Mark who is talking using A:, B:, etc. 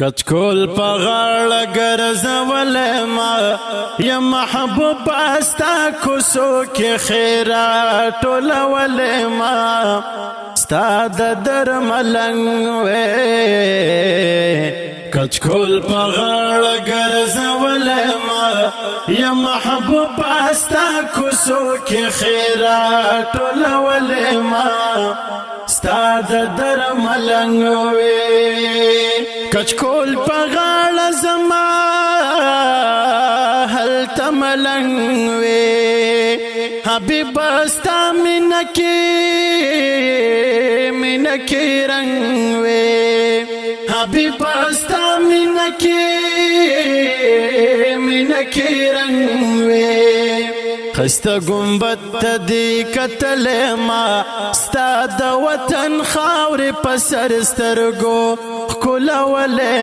A: کچکول په غاړه ګرځولې ما یا محبوب استا کوڅو کې خیرات ټولولې ما ستا د درملنګ وې کچکول په غاړه ګرځولې ما یا محبوب استا کوڅو کې خیرات ټولولې ما ستا د درملنګ وې کچکول په غاړه زما هلته ملنګ وې حبیب ستا مینه کې رنګ وې حبیب ستا مینه کې رنګ وې خسته گنبد ته دی کتلې ما ستا د وطن خاورې په سر سترګو ښکلولې